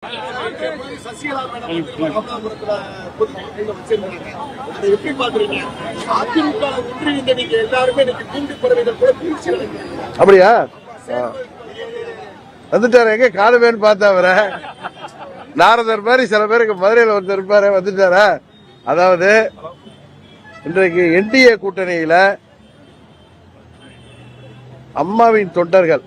அப்படியா வந்துட்டாரு? எங்க காணுமேன்னு பார்த்தா அவர நாரதர் மாதிரி சில பேருக்கு மதுரையில் ஒருத்தர் இருப்பாரு, வந்துட்டாரா? அதாவது இன்றைக்கு என்டிஏ கூட்டணியில அம்மாவின் தொண்டர்கள்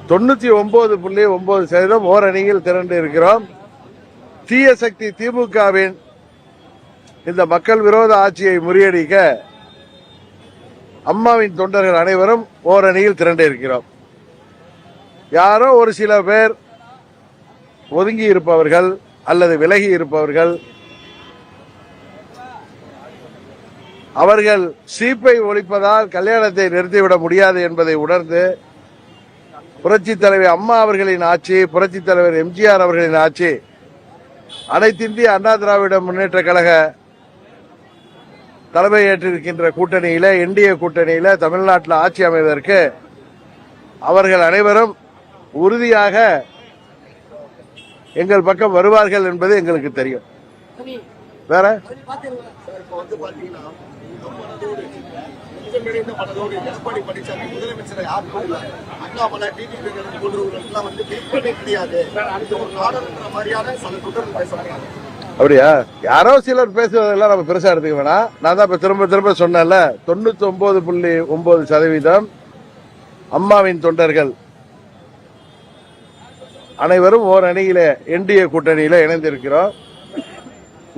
99.9% ஓரணியில் திரண்டு இருக்கிறோம். தீய சக்தி திமுகவின் இந்த மக்கள் விரோத ஆட்சியை முறியடிக்க அம்மாவின் தொண்டர்கள் அனைவரும் ஓரணியில் திரண்டு இருக்கிறோம். யாரோ ஒரு சில பேர் ஒதுங்கி இருப்பவர்கள் அல்லது விலகி இருப்பவர்கள், அவர்கள் சீப்பை ஒழிப்பதால் கல்யாணத்தை நிறுத்திவிட முடியாது என்பதை உணர்ந்து புரட்சித் தலைவர் அம்மா அவர்களின் ஆட்சி, புரட்சித் தலைவர் எம்ஜிஆர் அவர்களின் ஆட்சி, அனைத்திந்திய அண்ணா திராவிட முன்னேற்ற கழக தலைமை ஏற்றிருக்கின்ற கூட்டணியில, என்டிஏ கூட்டணியில தமிழ்நாட்டில் ஆட்சி அமைவதற்கு அவர்கள் அனைவரும் உறுதியாக எங்கள் பக்கம் வருவார்கள் என்பது எங்களுக்கு தெரியும். வேற அப்படியா? யாரோ சிலர் பேசுவதெல்லாம் நம்ம பெருசா எடுத்துக்க வேணாம். நான் தான் இப்ப திரும்ப சொன்னேன்ல, 99.9% அம்மாவின் தொண்டர்கள் அனைவரும் ஓர் அணியில என்டிஏ கூட்டணியில இணைந்திருக்கிறோம்.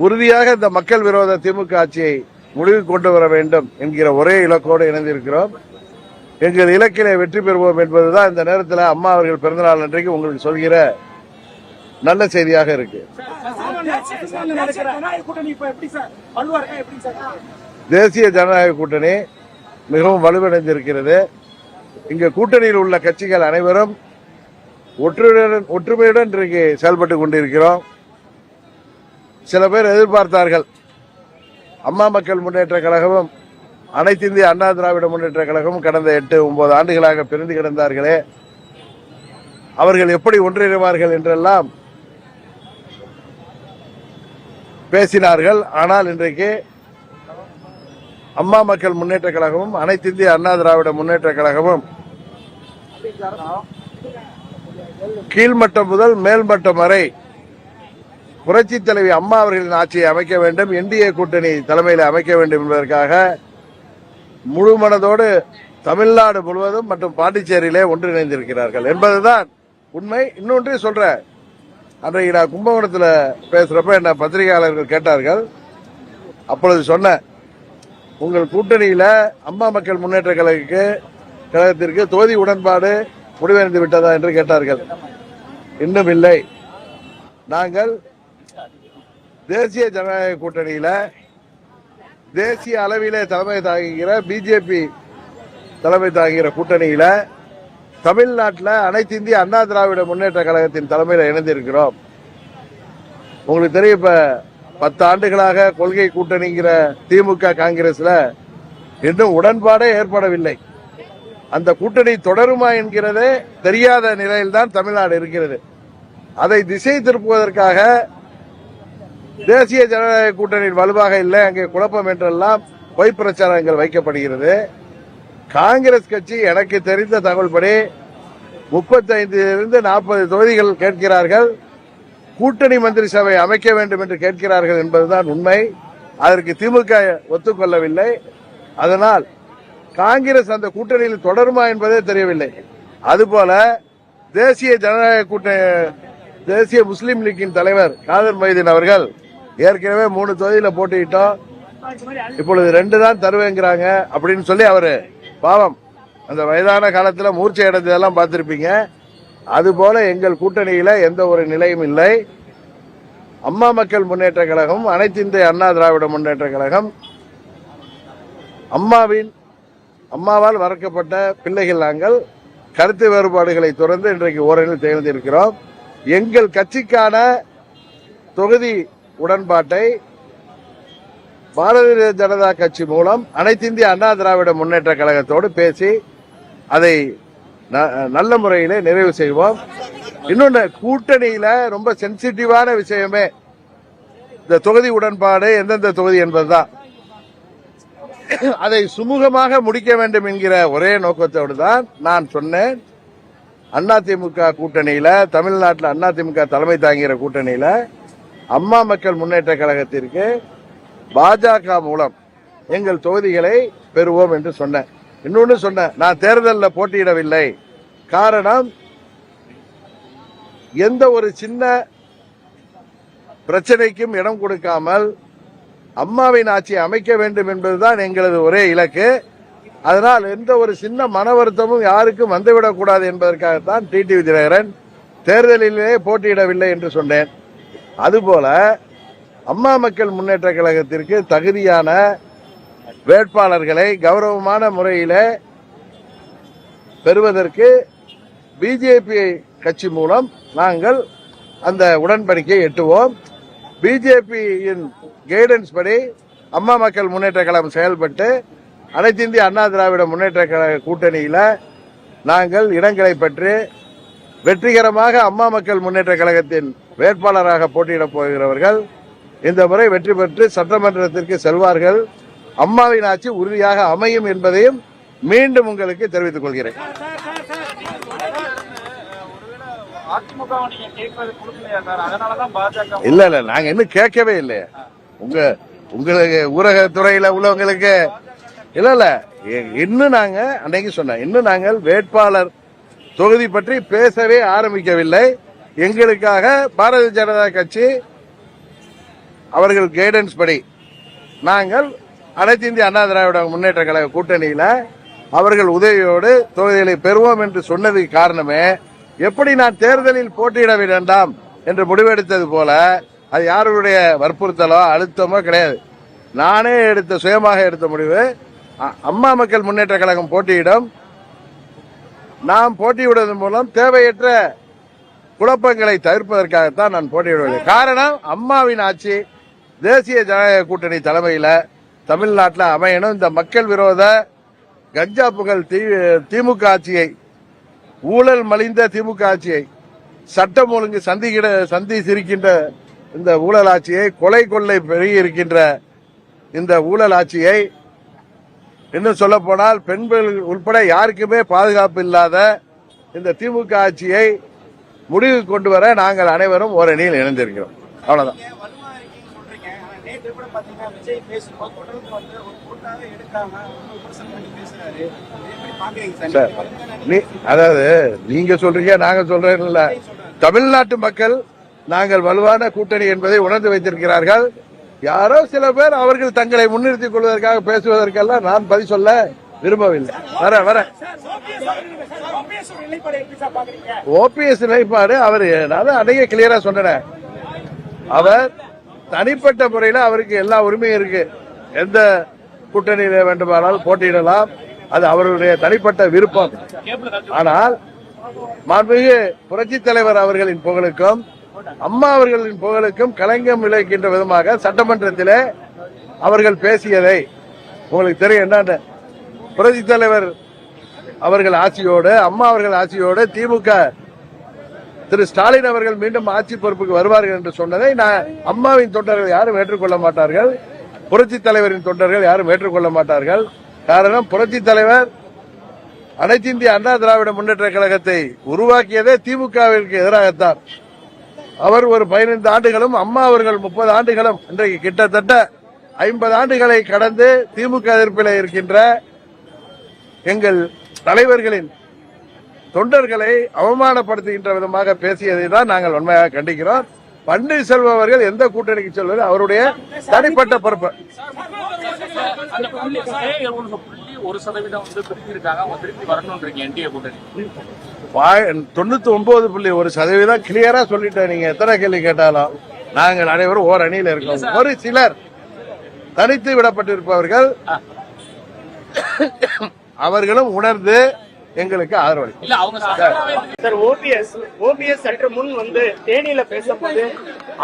உறுதியாக இந்த மக்கள் விரோத திமுக ஆட்சியை முடிவு கொண்டு வர வேண்டும் என்கிற ஒரே இலக்கோடு இணைந்திருக்கிறோம். எங்கள் இலக்கிலே வெற்றி பெறுவோம் என்பதுதான் இந்த நேரத்தில் அம்மா அவர்கள் பிறந்தநாள் அன்றைக்கு உங்களுக்கு சொல்கிற நல்ல செய்தியாக இருக்கு. தேசிய ஜனநாயக கூட்டணி மிகவும் வலுவடைந்திருக்கிறது. இங்க கூட்டணியில் உள்ள கட்சிகள் அனைவரும் ஒற்றுமையுடன் இன்றைக்கு செயல்பட்டுக் கொண்டிருக்கிறோம். சில பேர் எதிர்பார்த்தார்கள், அம்மா மக்கள் முன்னேற்ற கழகமும் அனைத்து இந்திய அண்ணா திராவிட முன்னேற்ற கழகமும் கடந்த 8-9 ஆண்டுகளாக பிரிந்து கிடந்தார்களே, அவர்கள் எப்படி ஒன்றிணைவார்கள் என்றெல்லாம் பேசினார்கள். ஆனால் இன்றைக்கு அம்மா மக்கள் முன்னேற்ற கழகமும் அனைத்து இந்திய அண்ணா திராவிட முன்னேற்ற கழகமும் கீழ்மட்டம் முதல் மேல்மட்டம் வரை புரட்சி தலைவி அம்மா அவர்களின் ஆட்சியை அமைக்க வேண்டும், என்டிஏ கூட்டணி தலைமையில் அமைக்க வேண்டும் என்பதற்காக முழு மனதோடு தமிழ்நாடு முழுவதும் மற்றும் பாண்டிச்சேரியிலே ஒன்றிணைந்திருக்கிறார்கள் என்பதுதான் உண்மை. இன்னொன்றே சொல்றேன், அன்றைக்கு நான் கும்பகோணத்தில் பேசுறப்ப என்ன பத்திரிகையாளர்கள் கேட்டார்கள். அப்பொழுது சொன்னேன், உங்கள் கூட்டணியில அம்மா மக்கள் முன்னேற்ற கழகத்திற்கு தொகுதி உடன்பாடு முடிவடைந்து விட்டதா என்று கேட்டார்கள். இன்னும் இல்லை. நாங்கள் தேசிய ஜனநாயக கூட்டணியில தேசிய அளவிலே தலைமை தாங்குகிற பிஜேபி தலைமை தாங்குகிற கூட்டணியில தமிழ்நாட்டில் அனைத்து இந்திய அண்ணா திராவிட முன்னேற்ற கழகத்தின் தலைமையில் இணைந்திருக்கிறோம். உங்களுக்கு தெரியும், இப்ப 10 ஆண்டுகளாக கொள்கை கூட்டணிங்கிற திமுக காங்கிரஸ்ல இன்னும் உடன்பாடே ஏற்படவில்லை. அந்த கூட்டணி தொடருமா என்கிறதே தெரியாத நிலையில்தான் தமிழ்நாடு இருக்கிறது. அதை திசை திருப்புவதற்காக தேசிய ஜனநாயக கூட்டணியில் வலுவாக இல்லை, அங்கே குழப்பம் என்றெல்லாம் பொய் பிரச்சாரங்கள் வைக்கப்படுகிறது. காங்கிரஸ் கட்சி எனக்கு தெரிந்த தகவல்படி 35-40 தொகுதிகள் கேட்கிறார்கள். கூட்டணி மந்திரி சபை அமைக்க வேண்டும் என்று கேட்கிறார்கள் என்பதுதான் உண்மை. அதற்கு திமுக ஒத்துக்கொள்ளவில்லை. அதனால் காங்கிரஸ் அந்த கூட்டணியில் தொடருமா என்பதே தெரியவில்லை. அதுபோல தேசிய ஜனநாயக கூட்டணி தேசிய முஸ்லீம் லீக்கின் தலைவர் காதர் மைதீன் அவர்கள் ஏற்கனவே 3 தொகுதியில போட்டியிட்டோம், இப்பொழுது 2 தான் தருவேங்கிறாங்க அப்படின்னு சொல்லி அவரு பாவம் அந்த வயதான காலத்துல மூர்ச்சை அடைந்ததெல்லாம் பார்த்திருப்பீங்க. அதுபோல எங்கள் கூட்டணியில எந்த ஒரு நிலையும் இல்லை. அம்மா மக்கள் முன்னேற்ற கழகம், அனைத்து இந்திய அண்ணா திராவிட முன்னேற்ற கழகம் அம்மாவால் வளர்க்கப்பட்ட பிள்ளைகள். நாங்கள் கருத்து வேறுபாடுகளை தொடர்ந்து இன்றைக்கு ஓரணியில் திகழ்ந்திருக்கிறோம். எங்கள் கட்சிக்கான தொகுதி உடன்பாட்டை பாரதிய ஜனதா கட்சி மூலம் அனைத்து இந்திய அண்ணா திராவிட முன்னேற்ற கழகத்தோடு பேசி அதை நல்ல முறையிலே நிறைவு செய்வோம். இன்னொன்னு கூட்டணியில ரொம்ப சென்சிட்டிவான விஷயமே இந்த தொகுதி உடன்பாடு, எந்தெந்த தொகுதி என்பதுதான். அதை சுமூகமாக முடிக்க வேண்டும் என்கிற ஒரே நோக்கத்தோடு தான் நான் சொன்னேன். அதிமுக கூட்டணியில, தமிழ்நாட்டில் அதிமுக தலைமை தாங்குகிற கூட்டணியில அம்மா மக்கள் முன்னேற்ற கழகத்திற்கு பாஜக மூலம் எங்கள் தொகுதிகளை பெறுவோம் என்று சொன்னேன். இன்னொன்னு சொன்னேன், நான் தேர்தலில் போட்டியிடவில்லை. காரணம், எந்த ஒரு சின்ன பிரச்சனைக்கும் இடம் கொடுக்காமல் அம்மாவின் ஆட்சியை அமைக்க வேண்டும் என்பதுதான் எங்களது ஒரே இலக்கு. அதனால் எந்த ஒரு சின்ன மன வருத்தமும் யாருக்கும் வந்துவிடக்கூடாது என்பதற்காகத்தான் டிடிவி தினகரன் தேர்தலிலே போட்டியிடவில்லை என்று சொன்னேன். அதுபோல அம்மா மக்கள் முன்னேற்ற கழகத்திற்கு தகுதியான வேட்பாளர்களை கௌரவமான முறையில் பெறுவதற்கு பிஜேபி கட்சி மூலம் நாங்கள் அந்த உடன்படிக்கையை எட்டுவோம். பிஜேபியின் கைடன்ஸ் படி அம்மா மக்கள் முன்னேற்ற கழகம் செயல்பட்டு அனைத்து இந்திய அண்ணா திராவிட முன்னேற்ற கழக கூட்டணியில நாங்கள் இடங்களை பெற்று வெற்றிகரமாக அம்மா மக்கள் முன்னேற்ற கழகத்தின் வேட்பாளராக போட்டியிடப் போகிறவர்கள் இந்த முறை வெற்றி பெற்று சட்டமன்றத்திற்கு செல்வார்கள். அம்மாவின் ஆட்சி உறுதியாக அமையும் என்பதையும் மீண்டும் உங்களுக்கு தெரிவித்துக் கொள்கிறேன். இல்ல இல்ல, நாங்க இன்னும் கேட்கவே இல்லையே. உங்களுக்கு ஊரகத்துறையில உள்ளவங்களுக்கு இல்ல இல்ல, இன்னும் நாங்க அன்னைக்கு சொன்னேன், இன்னும் நாங்கள் வேட்பாளர் தொகுதி பற்றி பேசவே ஆரம்பிக்கவில்லை. எங்களுக்காக பாரதிய ஜனதா கட்சி அவர்கள் கைடன்ஸ் படி நாங்கள் அனைத்து இந்திய அண்ணா திராவிட முன்னேற்ற கழக கூட்டணியில அவர்கள் உதவியோடு தொகுதிகளை பெறுவோம் என்று சொன்னதுக்கு காரணமே, எப்படி நான் தேர்தலில் போட்டியிட வேண்டாம் என்று முடிவெடுத்தது போல அது யாருடைய வற்புறுத்தலோ அழுத்தமோ கிடையாது. நானே சுயமாக எடுத்த முடிவு. அம்மா மக்கள் முன்னேற்ற கழகம் போட்டியிடும். நாம் போட்டியிடுவதன் மூலம் தேவையற்ற குழப்பங்களை தவிர்ப்பதற்காகத்தான் நான் போட்டியிடுவேன். காரணம், அம்மாவின் ஆட்சி தேசிய ஜனநாயக கூட்டணி தலைமையில தமிழ்நாட்டில் அமையணும். இந்த மக்கள் விரோத கஞ்சா புகழ் திமுக ஆட்சியை, ஊழல் மலிந்த திமுக ஆட்சியை, சட்டம் ஒழுங்கு சந்தி சிரிக்கின்ற இந்த ஊழல் ஆட்சியை, கொலை கொள்ளை பெருகி இருக்கின்ற இந்த ஊழல் ஆட்சியை, இன்னும் சொல்ல போனால் பெண்கள் உட்பட யாருக்குமே பாதுகாப்பு இல்லாத இந்த திமுக ஆட்சியை முடிவு கொண்டு வர நாங்கள் அனைவரும் ஓரணியில் இணைந்திருக்கிறோம். அவ்வளவுதான். அதாவது நீங்க சொல்றீங்க, நாங்க சொல்றேன் இல்ல, தமிழ்நாட்டு மக்கள் நாங்கள் வலுவான கூட்டணி என்பதை உணர்ந்து வைத்திருக்கிறார்கள். யாரோ சில பேர் அவர்கள் தங்களை முன்னிறுத்திக் கொள்வதற்காக பேசுவதற்கெல்லாம் நான் பதில் சொல்ல விரும்பவில்லை. வர ஓபிஎஸ் நிலைப்பாடு அவர் அன்றைய கிளியரா சொன்னேன். அவர் தனிப்பட்ட முறையில் அவருக்கு எல்லா உரிமையும் இருக்கு. எந்த கூட்டணியில வேண்டுமானால் போட்டியிடலாம், அது அவருடைய தனிப்பட்ட விருப்பம். ஆனால் மாண்புமிகு புரட்சித் தலைவர் அவர்களின் புகழுக்கும் அம்மா அவர்களின் புகழுக்கும் களங்கம் விளைக்கின்ற விதமாக சட்டமன்றத்திலே அவர்கள் பேசியதை உங்களுக்கு தெரியும். என்ன, புரட்சித் தலைவர் அவர்கள் ஆட்சியோடு, அம்மா அவர்கள் ஆட்சியோடு திமுக திரு ஸ்டாலின் அவர்கள் மீண்டும் ஆட்சி பொறுப்புக்கு வருவார்கள் என்று சொன்னதை அம்மாவின் தொண்டர்கள் யாரும் ஏற்றுக்கொள்ள மாட்டார்கள், புரட்சித் தலைவரின் தொண்டர்கள் யாரும் ஏற்றுக்கொள்ள மாட்டார்கள். காரணம், புரட்சித் தலைவர் அனைத்து இந்திய அண்ணா திராவிட முன்னேற்ற கழகத்தை உருவாக்கியதே திமுகவிற்கு எதிராகத்தான். அவர் ஒரு 15 ஆண்டுகளும், அம்மா அவர்கள் 30 ஆண்டுகளும், இன்றைக்கு கிட்டத்தட்ட 50 ஆண்டுகளை கடந்து திமுக எதிர்ப்பில் இருக்கின்ற எங்கள் தலைவர்களின் தொண்டர்களை அவமானப்படுத்துகின்ற விதமாக பேசியதை தான் நாங்கள் உண்மையாக கண்டிக்கிறோம். பன்னீர்செல்வம் அவர்கள் எந்த கூட்டணிக்கு செல்வது அவருடைய தனிப்பட்ட பொறுப்பு. 99.1% கிளியரா சொல்லிட்டேன். நீங்க எத்தனை கேள்வி கேட்டாலும் நாங்கள் அனைவரும் ஓர் அணியில் இருக்கோம். ஒரு சிலர் தனித்து விடப்பட்டிருப்பவர்கள் அவர்களும் உணர்ந்து எங்களுக்கு ஆதரவு. ஓபிஎஸ் சற்று முன் தேனியில பேசும்போது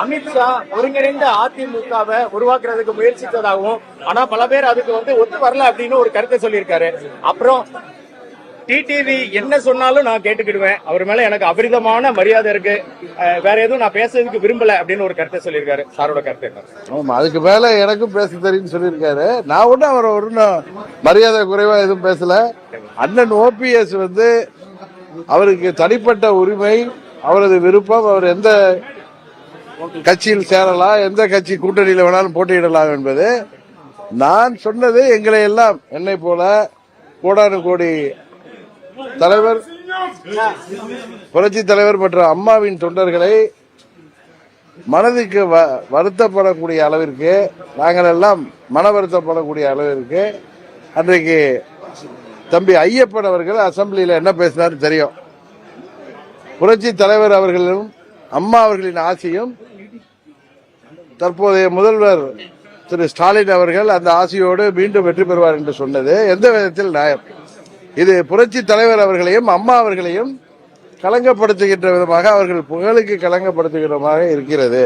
அமித்ஷா ஒருங்கிணைந்த அதிமுகவை உருவாக்குறதுக்கு முயற்சித்ததாகவும், ஆனா பல பேர் அதுக்கு ஒத்து வரல அப்படின்னு ஒரு கருத்தை சொல்லியிருக்காரு. அப்புறம் டிடிவி என்ன சொன்னாலும் நான் கேட்டுக்கிடுவேன், அவர் மேல எனக்கு அபரிதமான மரியாதை இருக்கு, வேற எதுவும் நான் பேசுறதுக்கு விரும்பல அப்படின்னு ஒரு கருத்தை சொல்லியிருக்காரு. சாரோட கருத்து என்ன? ஆமா, அதுக்கு மேல எனக்கும் பேச தெரியும்னு சொல்லியிருக்காரு. நான் ஒன்னும் அவரை ஒன்னும் மரியாதை குறைவா எதுவும் பேசல. அண்ணன் ஓபிஎஸ் வந்து அவருக்கு தனிப்பட்ட உரிமை, அவரது விருப்பம், அவர் எந்த கட்சியில் சேரலாம், எந்த கட்சி கூட்டணியில் வேணாலும் போட்டியிடலாம் என்பது. நான் சொன்னது எங்களை எல்லாம் என்னை போல கோடானு கோடி தலைவர், புரட்சி தலைவர் மற்றும் அம்மாவின் தொண்டர்களை மனதுக்கு வருத்தப்படக்கூடிய அளவிற்கு, நாங்கள் எல்லாம் மன வருத்தப்படக்கூடிய அளவிற்கு அன்றைக்கு தம்பி ஐயப்பன் அவர்கள் அசம்பிளியில் என்ன பேசினார் தெரியும். புரட்சி தலைவர் அவர்களும் அம்மா அவர்களின் ஆசையும் தற்போதைய முதல்வர் திரு ஸ்டாலின் அவர்கள் அந்த ஆசையோடு மீண்டும் வெற்றி பெறுவார் என்று சொன்னது எந்த விதத்தில் நியாயம்? இது புரட்சி தலைவர் அவர்களையும் அம்மா அவர்களையும் களங்கப்படுத்துகின்ற விதமாக, அவர்கள் புகழுக்கு களங்கப்படுத்துகிற விதமாக இருக்கிறது.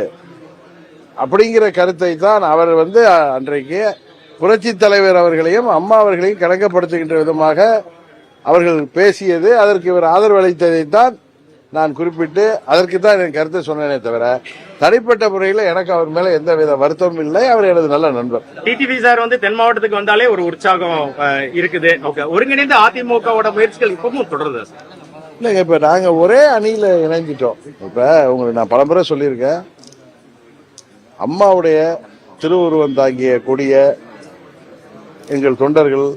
அப்படிங்கிற கருத்தை தான் அவர் வந்து அன்றைக்கு புரட்சி தலைவர் அவர்களையும் அம்மா அவர்களையும் களங்கப்படுத்துகின்ற விதமாக அவர்கள் பேசியது, அதற்கு இவர் ஆதரவு அளித்ததைத்தான் நான் குறிப்பிட்டு அதற்கு தான் என் கருத்தை சொன்னேனே தவிர, தனிப்பட்ட முறையில் எனக்கு அவர் மேல எந்த வித வருத்தமும் இல்லை. அவர் எனது நல்ல நண்பர். டிடிவி சார் வந்து தென் மாவட்டத்துக்கு வந்தாலே ஒரு உற்சாகம் இருக்குது. ஒருங்கிணைந்த அதிமுகவோட முயற்சிகள் இப்பவும் தொடருது இல்லைங்க. இப்ப நாங்க ஒரே அணியில இணைஞ்சிட்டோம். இப்ப உங்களுக்கு நான் பலமுறை சொல்லியிருக்கேன், அம்மாவுடைய திருவுருவம் தாங்கிய கொடிய எங்கள் தொண்டர்கள்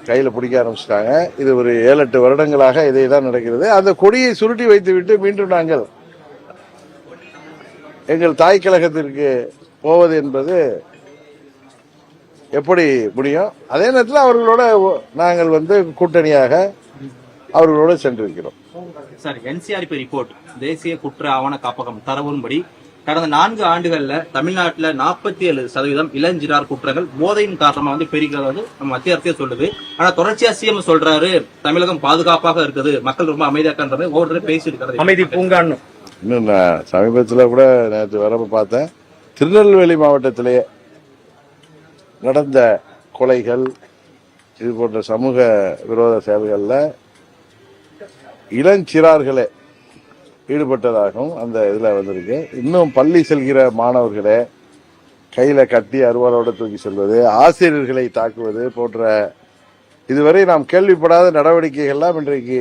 கையில பிடிக்க ஆரம்பிச்சிட்டாங்க. இது ஒரு 7-8 வருடங்களாக இதே தான் நடக்கிறது. அந்த கொடியை சுருட்டி வைத்து விட்டு மீண்டும் நாங்கள் எங்கள் தாய் கழகத்திற்கு போவது என்பது எப்படி முடியும்? அதே நேரத்தில் அவர்களோட நாங்கள் வந்து கூட்டணியாக அவர்களோடு சென்றிருக்கிறோம். சார், என்சிஆர்பி ரிப்போர்ட், தேசிய குற்ற ஆவண காப்பகம் தரவுன்படி கடந்த 4 ஆண்டுகள்ல தமிழ்நாட்டில் 47% இளஞ்சிறார் குற்றங்கள் போதையின் காரணமா வந்து பெருகிறது நம்ம மத்திய அரசே சொல்லுது. ஆனா தொடர்ச்சியா சிஎம் சொல்றாரு தமிழகம் பாதுகாப்பாக இருக்குது, மக்கள் ரொம்ப அமைதியாக்கன்றது ஒவ்வொரு பேசிட்டு இருக்காரு. அமைதி பூங்கான்னு இன்னும் நான் சமீபத்தில் கூட நேற்று வரப்ப பார்த்தேன், திருநெல்வேலி மாவட்டத்திலேயே நடந்த கொலைகள், இது போன்ற சமூக விரோத செயல்களில் இளஞ்சிறார்களே ஈடுபட்டதாகவும் அந்த இதில் வந்திருக்கு. இன்னும் பள்ளி செல்கிற மாணவர்களே கையில கட்டி அருவாளோடு தூக்கி செல்வது, ஆசிரியர்களை தாக்குவது போன்ற இதுவரை நாம் கேள்விப்படாத நடவடிக்கைகள்லாம் இன்றைக்கு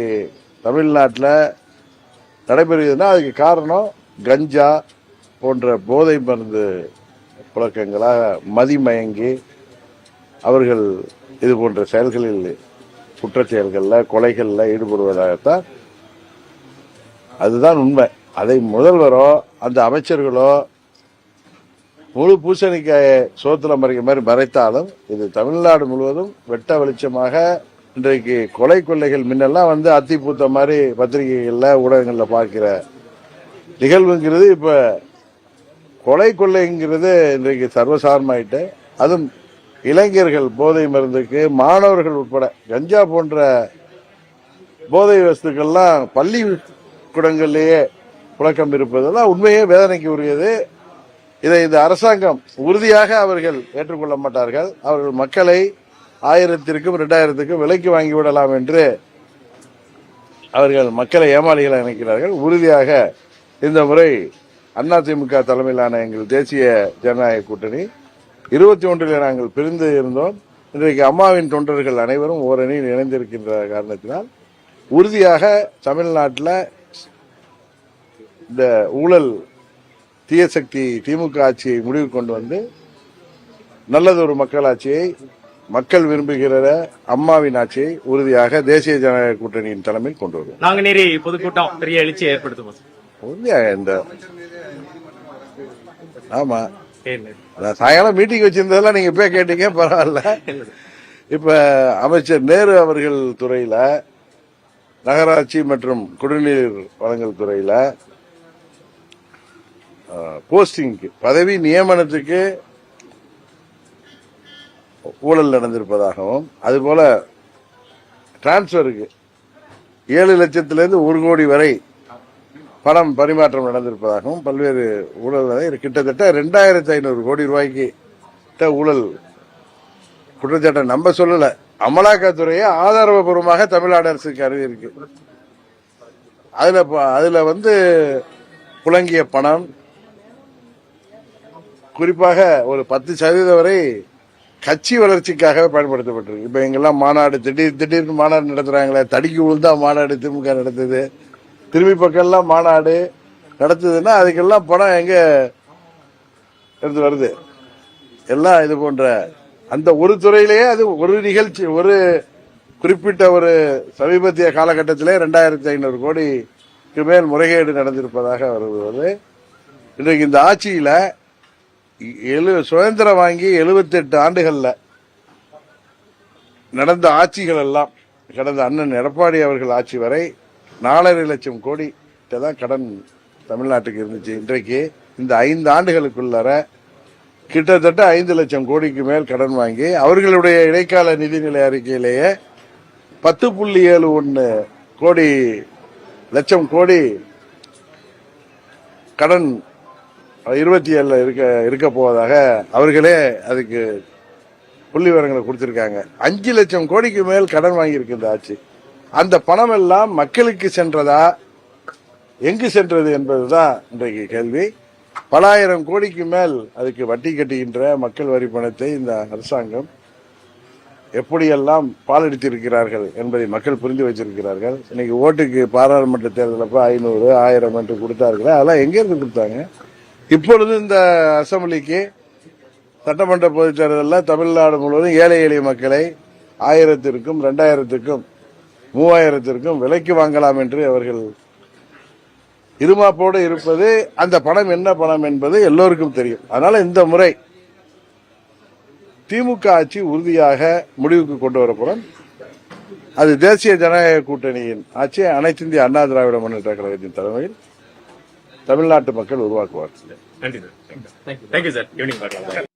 தமிழ்நாட்டில் நடைபெறுகிறதுனா அதுக்கு காரணம் கஞ்சா போன்ற போதை மருந்து புழக்கங்களாக மதிமயங்கி அவர்கள் இது போன்ற செயல்களில் குற்றச் செயல்களில் கொலைகளில் ஈடுபடுவதாகத்தான். அதுதான் உண்மை. அதை முதல்வரோ அந்த அமைச்சர்களோ முழு பூசணிக்காயை சோத்துல மறைக்க மாதிரி மறைத்தாலும் இது தமிழ்நாடு முழுவதும் வெட்ட வெளிச்சமாக இன்றைக்கு கொலை கொள்ளைகள் முன்னெல்லாம் வந்து அத்தி பூத்த மாதிரி பத்திரிகைகள்ல ஊடகங்கள்ல பார்க்கிற நிகழ்வுங்கிறது இப்ப கொலை கொள்ளைங்கிறது இன்றைக்கு சர்வசாதாரணமாயிட்டு, அதுவும் இளைஞர்கள் போதை மருந்துக்கு, மாணவர்கள் உட்பட கஞ்சா போன்ற போதை வஸ்துக்கள்லாம் பள்ளி கூடங்களிலேயே புழக்கம் இருப்பதெல்லாம் உண்மையே வேதனைக்கு உரியது. இதை இந்த அரசாங்கம் உறுதியாக அவர்கள் ஏற்றுக்கொள்ள மாட்டார்கள். அவர்கள் மக்களை 1000க்கும் 2000க்கும் விலைக்கு வாங்கிவிடலாம் என்று அவர்கள் மக்களை ஏமாளிகளை நினைக்கிறார்கள். உறுதியாக இந்த முறை அதிமுக தலைமையிலான எங்கள் தேசிய ஜனநாயக கூட்டணி 21 நாங்கள் பிரிந்து இருந்தோம். இன்றைக்கு அம்மாவின் தொண்டர்கள் அனைவரும் ஓரணியில் இணைந்திருக்கின்ற காரணத்தினால் உறுதியாக தமிழ்நாட்டில் இந்த ஊழல் தீய சக்தி திமுக ஆட்சியை முடிவு கொண்டு வந்து நல்லதொரு மக்களாட்சியை, மக்கள் விரும்புகிற அம்மாவின் ஆட்சியை உறுதியாக தேசிய ஜனநாயக கூட்டணியின் தலைமையில் கொண்டு வருவோம். நாங்குநேரி பொதுக்கூட்டம் பெரிய எழுச்சியை ஏற்படுத்தும். உறுதியாக இந்த ஆமா, சாயங்காலம் மீட்டிங் வச்சிருந்ததெல்லாம் நீங்க போய் கேட்டீங்க, பரவாயில்ல. இப்ப அமைச்சர் நேரு அவர்கள் துறையில, நகராட்சி மற்றும் குடிநீர் வழங்கல் துறையில போஸ்டிங்க்கு, பதவி நியமனத்துக்கு ஊழல் நடந்திருப்பதாகவும், அதுபோல டிரான்ஸ்பருக்கு 7 லட்சத்திலிருந்து 1 கோடி வரை பணம் பரிமாற்றம் நடந்திருப்பதாகவும் பல்வேறு ஊழல்களை கிட்டத்தட்ட 2500 கோடி ரூபாய்க்கு ஊழல் குற்றச்சாட்டை நம்ம சொல்லல, அமலாக்கத்துறையை ஆதாரபூர்வமாக தமிழ்நாடு அரசுக்கு அறிவிருக்கு. அதுல புழங்கிய பணம் குறிப்பாக ஒரு 10% வரை கட்சி வளர்ச்சிக்காக பயன்படுத்தப்பட்டிருக்கு. இப்ப எங்கெல்லாம் மாநாடு திடீர்னு மாநாடு நடத்துறாங்களே, தடிக்கு விழுந்தா மாநாடு திமுக நடத்துது, திரும்பி பக்கம்லாம் மாநாடு நடத்துதுன்னா அதுக்கெல்லாம் பணம் எங்க இருந்து வருது? எல்லாம் இது போன்ற அந்த ஒரு துறையிலேயே அது ஒரு நிகழ்ச்சி, ஒரு குறிப்பிட்ட ஒரு சமீபத்திய காலகட்டத்திலே 2500 கோடிக்கு மேல் முறைகேடு நடந்திருப்பதாக வருவது. இன்றைக்கு இந்த ஆட்சியில சுதந்திரம் வாங்கி 78 ஆண்டுகள்ல நடந்த ஆட்சிகள் எல்லாம் கடந்த அண்ணன் எடப்பாடி அவர்கள் ஆட்சி வரை 4.5 லட்சம் கோடி தான் கடன் தமிழ்நாட்டுக்கு இருந்துச்சு. இன்றைக்கு இந்த 5 ஆண்டுகளுக்குள்ளர கிட்டத்தட்ட 5 லட்சம் கோடிக்கு மேல் கடன் வாங்கி அவர்களுடைய இடைக்கால நிதிநிலை அறிக்கையிலேயே 10.71 லட்சம் கோடி கடன் 27 இருக்க போவதாக அவர்களே அதுக்கு புள்ளி விவரங்களை கொடுத்திருக்காங்க. 5 லட்சம் கோடிக்கு மேல் கடன் வாங்கியிருக்கு இந்த ஆட்சி. அந்த பணம் எல்லாம் மக்களுக்கு சென்றதா, எங்கு சென்றது என்பதுதான் இன்றைக்கு கேள்வி. பல ஆயிரம் கோடிக்கு மேல் அதுக்கு வட்டி கட்டுகின்ற மக்கள் வரி பணத்தை இந்த அரசாங்கம் எப்படியெல்லாம் பாலடித்திருக்கிறார்கள் என்பதை மக்கள் புரிந்து வச்சிருக்கிறார்கள். இன்னைக்கு ஓட்டுக்கு பாராளுமன்ற தேர்தலப்ப 500, 1000 என்று கொடுத்தார்கள். அதெல்லாம் எங்க இருந்து கொடுத்தாங்க? இப்பொழுது இந்த அசம்பிளிக்கு சட்டமன்ற பொதுத் தேர்தலில் தமிழ்நாடு முழுவதும் ஏழை எளிய மக்களை 1000க்கும் 2000க்கும் 3000க்கும் விலைக்கு வாங்கலாம் என்று அவர்கள் இருமாப்போடு இருப்பது. அந்த பணம் என்ன பணம் என்பது எல்லோருக்கும் தெரியும். அதனால இந்த முறை திமுக ஆட்சி உறுதியாக முடிவுக்கு கொண்டு வரப்படும். அது தேசிய ஜனநாயக கூட்டணியின் ஆட்சி, அனைத்து இந்திய அண்ணா திராவிட முன்னேற்ற கழகத்தின் தலைமையில் தமிழ்நாட்டு மக்கள் உருவாக்குவார்கள். நன்றி சார். Thank you sir. ஈவினிங் பார்க்கலாம்.